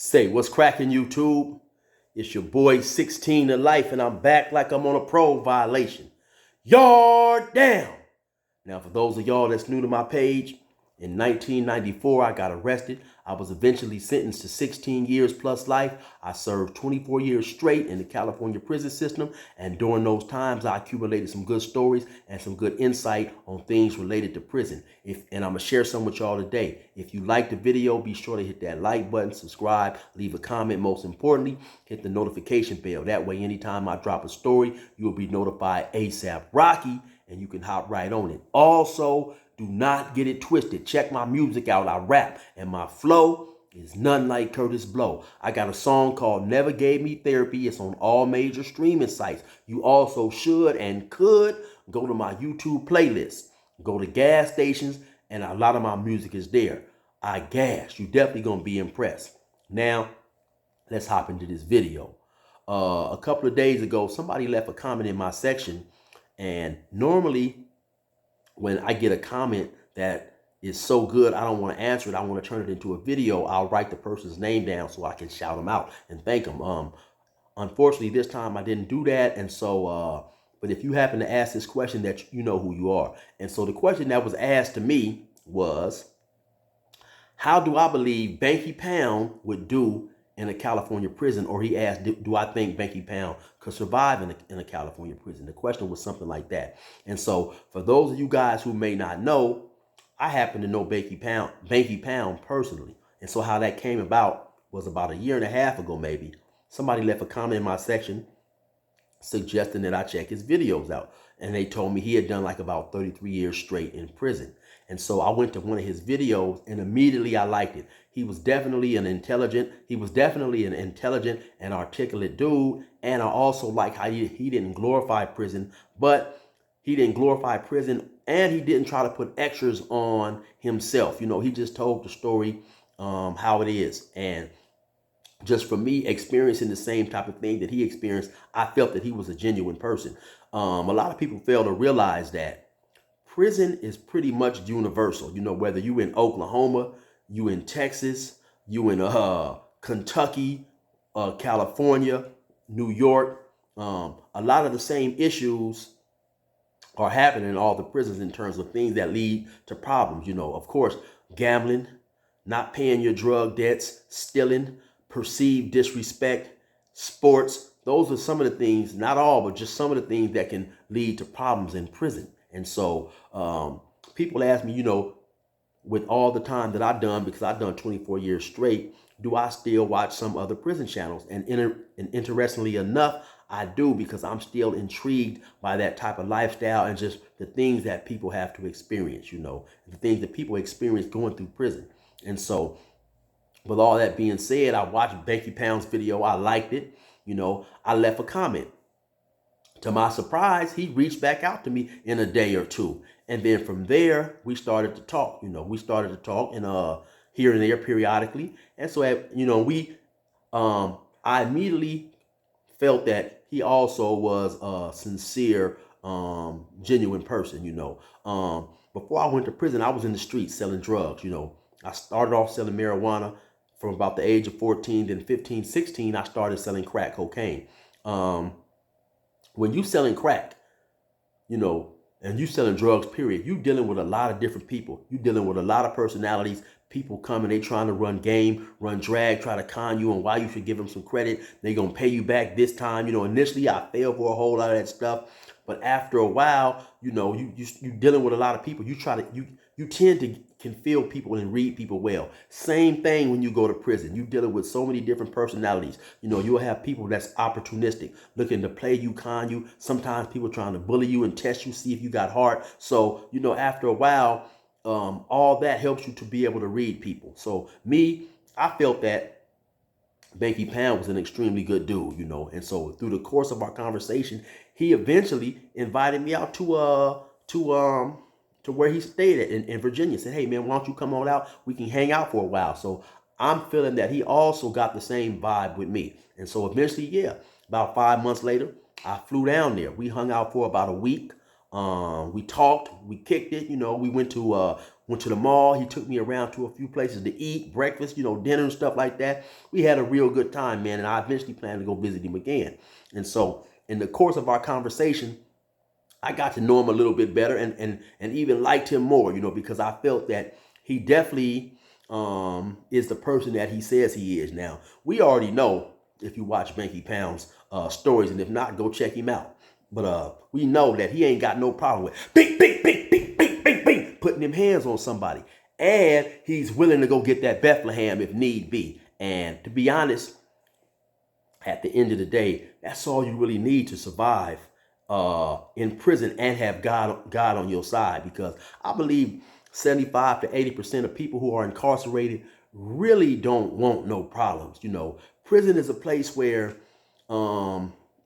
Say, what's cracking, YouTube? It's your boy 16 to life, and I'm back like I'm on a parole violation. Yard down. Now, for those of y'all that's new to my page, in 1994, I got arrested. I was eventually sentenced to 16 years plus life. I served 24 years straight in the California prison system. And during those times, I accumulated some good stories and some good insight on things related to prison. And I'm going to share some with y'all today. If you like the video, be sure to hit that like button, subscribe, leave a comment. Most importantly, hit the notification bell. That way, anytime I drop a story, you will be notified ASAP Rocky, and you can hop right on it. Also, do not get it twisted. Check my music out. I rap, and my flow is none like Curtis Blow. I got a song called Never Gave Me Therapy. It's on all major streaming sites. You also should and could go to my YouTube playlist. Go to gas stations, and a lot of my music is there. I gas. You definitely gonna be impressed. Now, let's hop into this video. A couple of days ago, somebody left a comment in my section, and normally when I get a comment that is so good I don't want to answer it, I want to turn it into a video, I'll write the person's name down so I can shout them out and thank them. Unfortunately, this time I didn't do that, and so but if you happen to ask this question, that you know who you are. And so the question that was asked to me was, how do I believe Banky Pound would do in a California prison? Or he asked, do I think Banky Pound could survive in a California prison? The question was something like that. And so for those of you guys who may not know, I happen to know Banky Pound personally. And so how that came about was about a year and a half ago, maybe. Somebody left a comment in my section suggesting that I check his videos out. And they told me he had done like about 33 years straight in prison. And so I went to one of his videos, and immediately I liked it. He was definitely an intelligent and articulate dude. And I also like how he didn't glorify prison, but he didn't glorify prison, and he didn't try to put extras on himself. You know, he just told the story how it is. And just for me experiencing the same type of thing that he experienced, I felt that he was a genuine person. A lot of people fail to realize that prison is pretty much universal. You know, whether you in Oklahoma, you in Texas, you in Kentucky, California, New York, a lot of the same issues are happening in all the prisons in terms of things that lead to problems. You know, of course, gambling, not paying your drug debts, stealing, perceived disrespect, sports. Those are some of the things, not all, but just some of the things that can lead to problems in prison. And so people ask me, you know, with all the time that I've done, because I've done 24 years straight, do I still watch some other prison channels? And interestingly enough, I do, because I'm still intrigued by that type of lifestyle and just the things that people have to experience, you know, the things that people experience going through prison. And so with all that being said, I watched Banky Pound's video. I liked it. You know, I left a comment. To my surprise, he reached back out to me in a day or two. And then from there, we started to talk. You know, we started to talk and here and there periodically. And so, you know, I immediately felt that he also was a sincere, genuine person. You know, before I went to prison, I was in the streets selling drugs. You know, I started off selling marijuana from about the age of 14, then 15, 16, I started selling crack cocaine. When you selling crack, you know, and you selling drugs, period, you dealing with a lot of different people. You dealing with a lot of personalities. People coming, they trying to run game, run drag, try to con you on why you should give them some credit. They gonna pay you back this time. You know, initially I fell for a whole lot of that stuff, but after a while, you know, you dealing with a lot of people. You tend to can feel people and read people well. Same thing when you go to prison. You dealing with so many different personalities. You know, you'll have people that's opportunistic, looking to play you, con you. Sometimes people trying to bully you and test you, see if you got heart. So, you know, after a while, all that helps you to be able to read people. So me, I felt that Banky Pound was an extremely good dude, you know. And so through the course of our conversation, he eventually invited me out to where he stayed at in Virginia. Said, hey man, why don't you come on out? We can hang out for a while. So I'm feeling that he also got the same vibe with me. And so eventually, yeah, about 5 months later, I flew down there. We hung out for about a week. We talked, we kicked it, you know, we went to Went to the mall. He took me around to a few places to eat, breakfast, dinner and stuff like that. We had a real good time, man. And I eventually plan to go visit him again. And so in the course of our conversation, I got to know him a little bit better and even liked him more, because I felt that he definitely is the person that he says he is. Now, we already know if you watch Banky Pound's stories, and if not, go check him out. But we know that he ain't got no problem with bing, bing, bing, bing, bing, bing, bing, putting them hands on somebody. And he's willing to go get that Bethlehem if need be. And to be honest, at the end of the day, that's all you really need to survive in prison and have God on your side. Because I believe 75 to 80% of people who are incarcerated really don't want no problems. Prison is a place where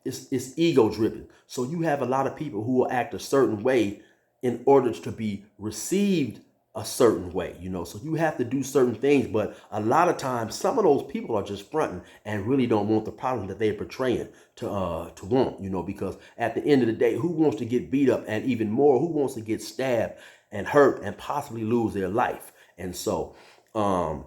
it's ego driven. So you have a lot of people who will act a certain way in order to be received a certain way, so you have to do certain things. But a lot of times, some of those people are just fronting and really don't want the problem that they're portraying to want, because at the end of the day, who wants to get beat up, and even more, who wants to get stabbed and hurt and possibly lose their life? And so, I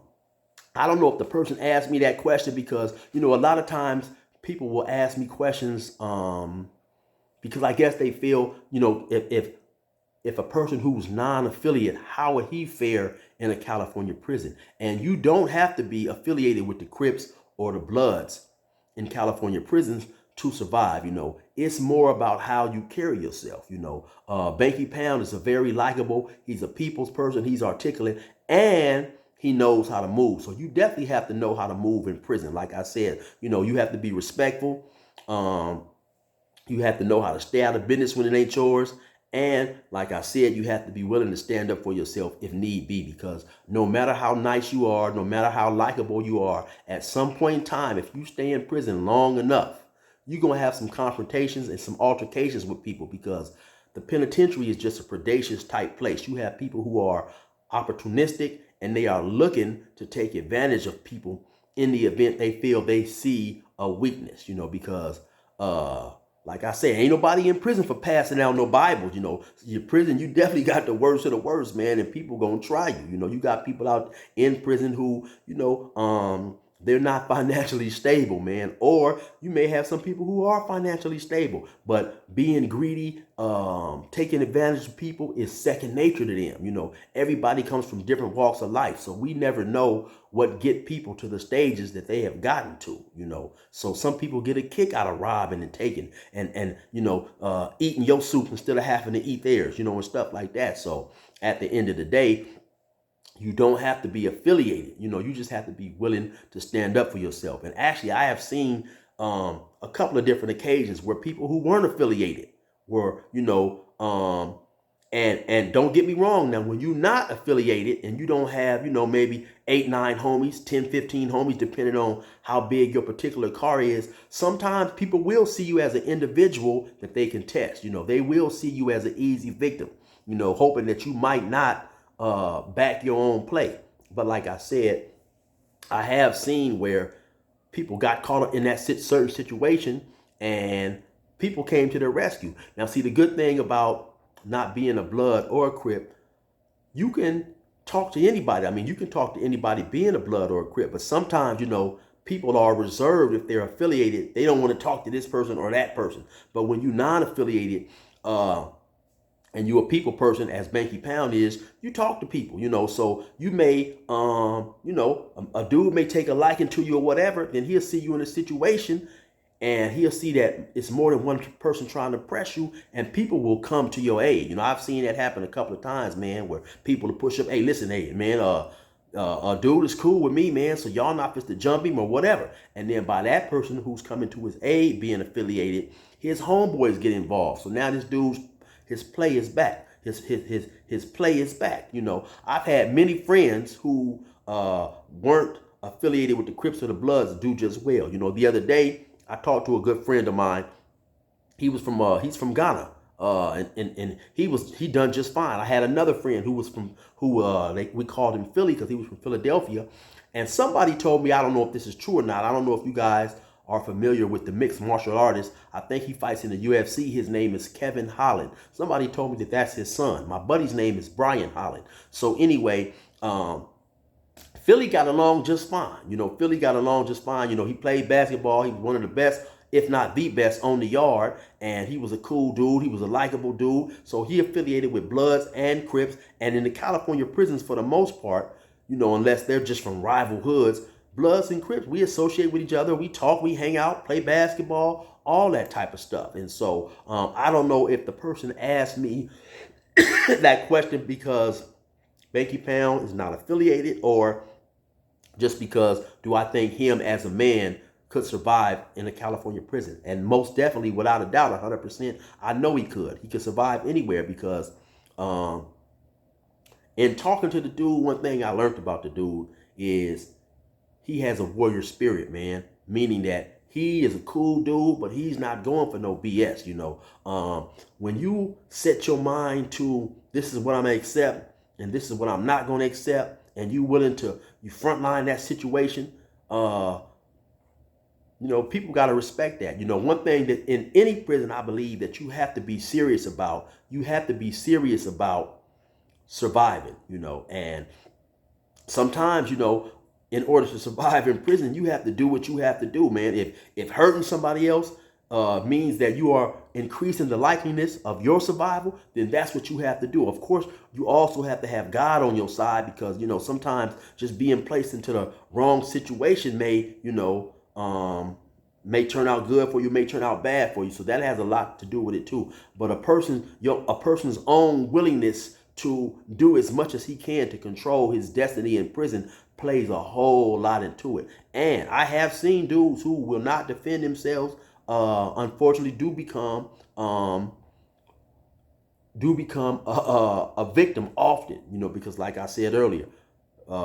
don't know if the person asked me that question because, a lot of times people will ask me questions because I guess they feel, if a person who's non-affiliate, how would he fare in a California prison? And you don't have to be affiliated with the Crips or the Bloods in California prisons to survive. It's more about how you carry yourself. Banky Pound is a very likable. He's a people's person. He's articulate and he knows how to move. So you definitely have to know how to move in prison. Like I said, you have to be respectful. You have to know how to stay out of business when it ain't yours. And like I said, you have to be willing to stand up for yourself if need be, because no matter how nice you are, no matter how likable you are, at some point in time, if you stay in prison long enough, you're going to have some confrontations and some altercations with people, because the penitentiary is just a predaceous type place. You have people who are opportunistic and they are looking to take advantage of people in the event they feel they see a weakness, because like I said, ain't nobody in prison for passing out no Bibles. Your prison, you definitely got the worst of the worst, man, and people gonna try you. You got people out in prison who, they're not financially stable, man. Or you may have some people who are financially stable, but being greedy, taking advantage of people is second nature to them. Everybody comes from different walks of life, so we never know what get people to the stages that they have gotten to. So some people get a kick out of robbing and taking and eating your soup instead of having to eat theirs, and stuff like that. So at the end of the day, you don't have to be affiliated. You just have to be willing to stand up for yourself. And actually, I have seen a couple of different occasions where people who weren't affiliated were, and don't get me wrong. Now, when you're not affiliated and you don't have, maybe 8, 9 homies, 10, 15 homies, depending on how big your particular car is, sometimes people will see you as an individual that they can test. They will see you as an easy victim, hoping that you might not back your own play. But like I said, I have seen where people got caught up in that certain situation and people came to their rescue. Now, see, the good thing about not being a Blood or a Crip, you can talk to anybody. I mean, you can talk to anybody being a Blood or a Crip, but sometimes, people are reserved if they're affiliated. They don't want to talk to this person or that person. But when you're non-affiliated, and you're a people person, as Banky Pound is, you talk to people, so you may, a dude may take a liking to you or whatever, then he'll see you in a situation and he'll see that it's more than one person trying to press you and people will come to your aid. I've seen that happen a couple of times, man, where people will push up, hey, listen, hey, man, a dude is cool with me, man, so y'all not supposed to jump him or whatever. And then by that person who's coming to his aid being affiliated, his homeboys get involved. So now his play is back. His play is back. I've had many friends who weren't affiliated with the Crips or the Bloods do just well. The other day I talked to a good friend of mine. He's from Ghana. And he done just fine. I had another friend we called him Philly because he was from Philadelphia. And somebody told me, I don't know if this is true or not. I don't know if you guys are familiar with the mixed martial artist, I think he fights in the UFC. His name is Kevin Holland. Somebody told me that that's his son. My buddy's name is Brian Holland. So anyway, Philly got along just fine. Philly got along just fine. He played basketball. He was one of the best, if not the best, on the yard. And he was a cool dude. He was a likable dude. So he affiliated with Bloods and Crips. And in the California prisons, for the most part, unless they're just from rival hoods, Bloods and Crips, we associate with each other. We talk, we hang out, play basketball, all that type of stuff. And so I don't know if the person asked me that question because Banky Pound is not affiliated, or just because do I think him as a man could survive in a California prison. And most definitely, without a doubt, 100%, I know he could. He could survive anywhere because in talking to the dude, one thing I learned about the dude is he has a warrior spirit, man. Meaning that he is a cool dude, but he's not going for no BS, When you set your mind to this is what I'm going to accept and this is what I'm not going to accept, and you willing to frontline that situation, people got to respect that. One thing that in any prison, I believe that you have to be serious about, surviving, and sometimes, in order to survive in prison, you have to do what you have to do, man. If hurting somebody else means that you are increasing the likeliness of your survival, then that's what you have to do. Of course, you also have to have God on your side because, sometimes just being placed into the wrong situation may turn out good for you, may turn out bad for you. So that has a lot to do with it too. But a person's own willingness to do as much as he can to control his destiny in prison plays a whole lot into it. And I have seen dudes who will not defend themselves, unfortunately do become a victim often, because like I said earlier,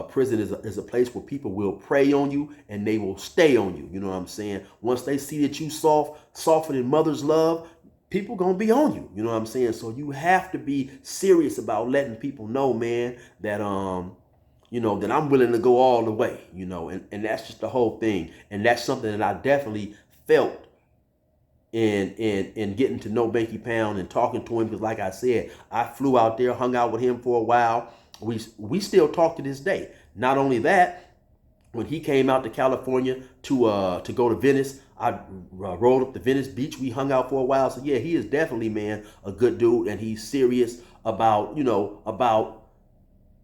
prison is a place where people will prey on you and they will stay on you. You know what I'm saying? Once they see that you softer than mother's love, people gonna be on you. You know what I'm saying? So you have to be serious about letting people know, man, that that I'm willing to go all the way, and that's just the whole thing. And that's something that I definitely felt in getting to know Banky Pound and talking to him, because like I said, I flew out there, hung out with him for a while. We still talk to this day. Not only that, when he came out to California to go to Venice, I rolled up to Venice Beach. We hung out for a while. So yeah, he is definitely, man, a good dude, and he's serious about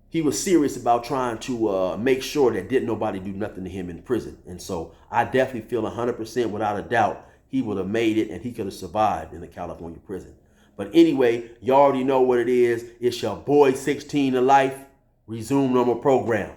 he was serious about trying to make sure that didn't nobody do nothing to him in prison. And so I definitely feel 100% without a doubt he would have made it and he could have survived in a California prison. But anyway, you already know what it is. It's your boy 16 to life. Resume normal program.